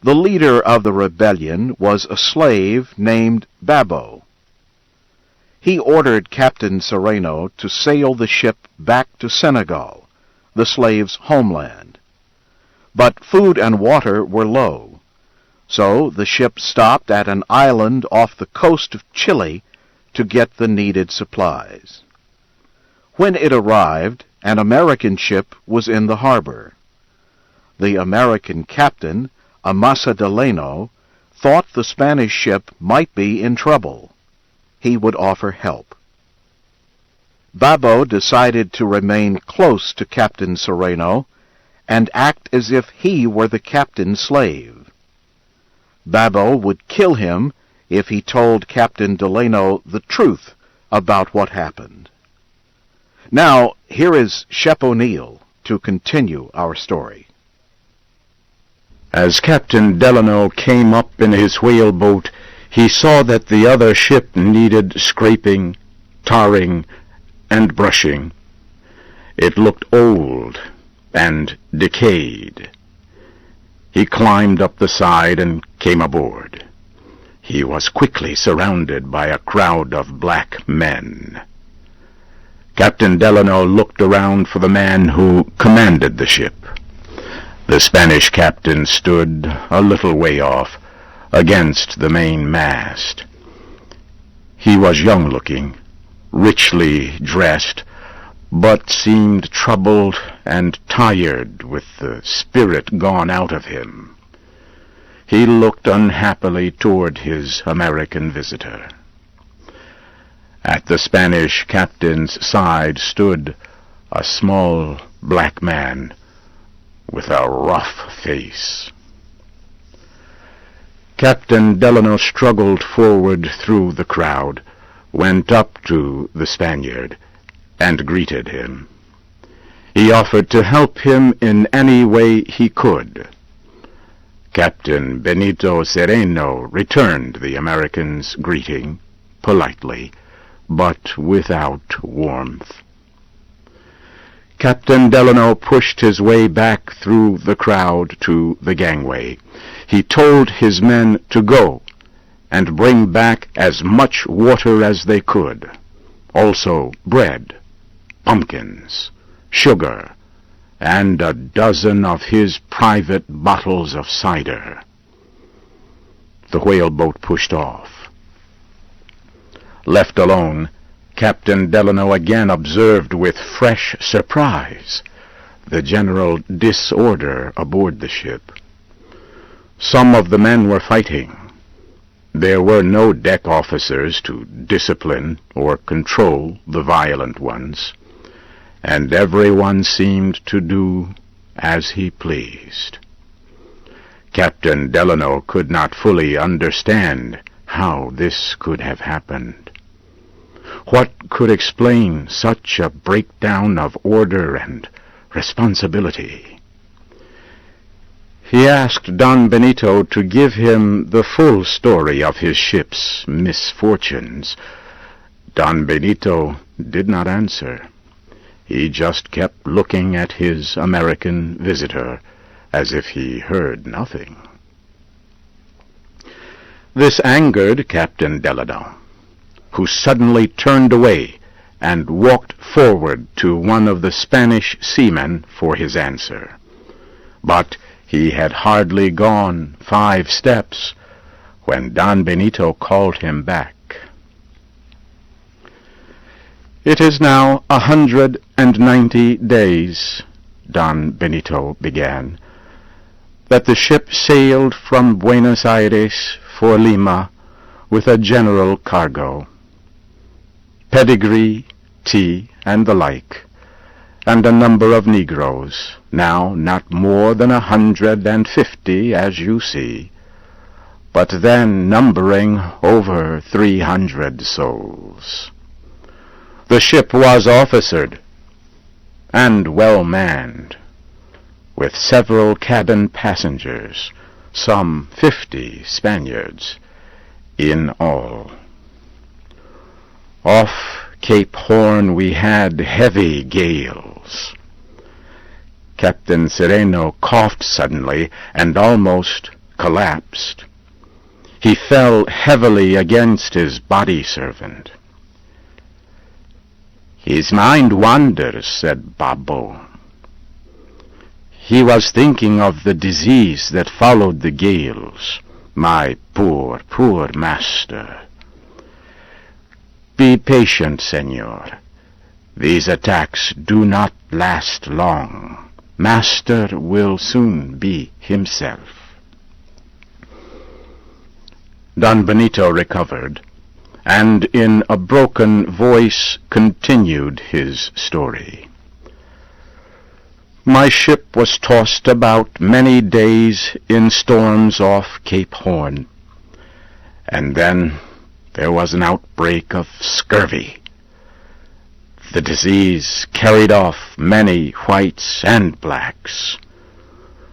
The leader of the rebellion was a slave named Babbo. He ordered Captain Cereno to sail the ship back to Senegal, the slave's homeland. But food and water were low, so the ship stopped at an island off the coast of Chile to get the needed supplies. When it arrived, an American ship was in the harbor. The American captain, Amasa Delano, thought the Spanish ship might be in trouble. He would offer help. Babbo decided to remain close to Captain Cereno and act as if he were the captain's slave. Babbo would kill him if he told Captain Delano the truth about what happened. Now, here is Shep O'Neill to continue our story. As Captain Delano came up in his whaleboat, he saw that the other ship needed scraping, tarring, and brushing. It looked old and decayed. He climbed up the side and came aboard. He was quickly surrounded by a crowd of black men. Captain Delano looked around for the man who commanded the ship. The Spanish captain stood a little way off, against the main mast. He was young-looking, richly dressed, but seemed troubled and tired with the spirit gone out of him. He looked unhappily toward his American visitor. At the Spanish captain's side stood a small black man with a rough face. Captain Delano struggled forward through the crowd, went up to the Spaniard, and greeted him. He offered to help him in any way he could. Captain Benito Cereno returned the American's greeting politely, but without warmth. Captain Delano pushed his way back through the crowd to the gangway. He told his men to go and bring back as much water as they could, also bread, pumpkins, sugar, and a dozen of his private bottles of cider. The whaleboat pushed off. Left alone, Captain Delano again observed with fresh surprise the general disorder aboard the ship. Some of the men were fighting. There were no deck officers to discipline or control the violent ones, and everyone seemed to do as he pleased. Captain Delano could not fully understand how this could have happened. What could explain such a breakdown of order and responsibility? He asked Don Benito to give him the full story of his ship's misfortunes. Don Benito did not answer. He just kept looking at his American visitor as if he heard nothing. This angered Captain Delano, who suddenly turned away and walked forward to one of the Spanish seamen for his answer. But he had hardly gone 5 steps when Don Benito called him back. "It is now 190 days, Don Benito began, that the ship sailed from Buenos Aires for Lima with a general cargo, pedigree, tea, and the like, and a number of Negroes, now not more than 150, as you see, but then numbering over 300 souls. The ship was officered and well manned, with several cabin passengers, some 50 Spaniards in all. Off Cape Horn we had heavy gales." Captain Cereno coughed suddenly and almost collapsed. He fell heavily against his body servant. "His mind wanders," said Babbo. "He was thinking of the disease that followed the gales. My poor, poor master." "Be patient, senor. These attacks do not last long. Master will soon be himself." Don Benito recovered, and in a broken voice continued his story. "My ship was tossed about many days in storms off Cape Horn, and then there was an outbreak of scurvy. The disease carried off many whites and blacks.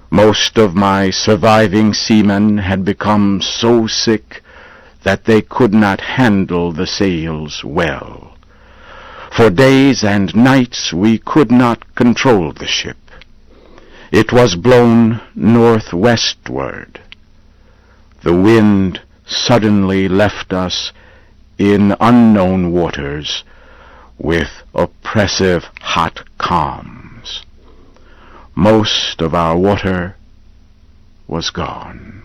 Most of my surviving seamen had become so sick that they could not handle the sails well. For days and nights we could not control the ship. It was blown northwestward. The wind suddenly left us in unknown waters with oppressive hot calms. Most of our water was gone."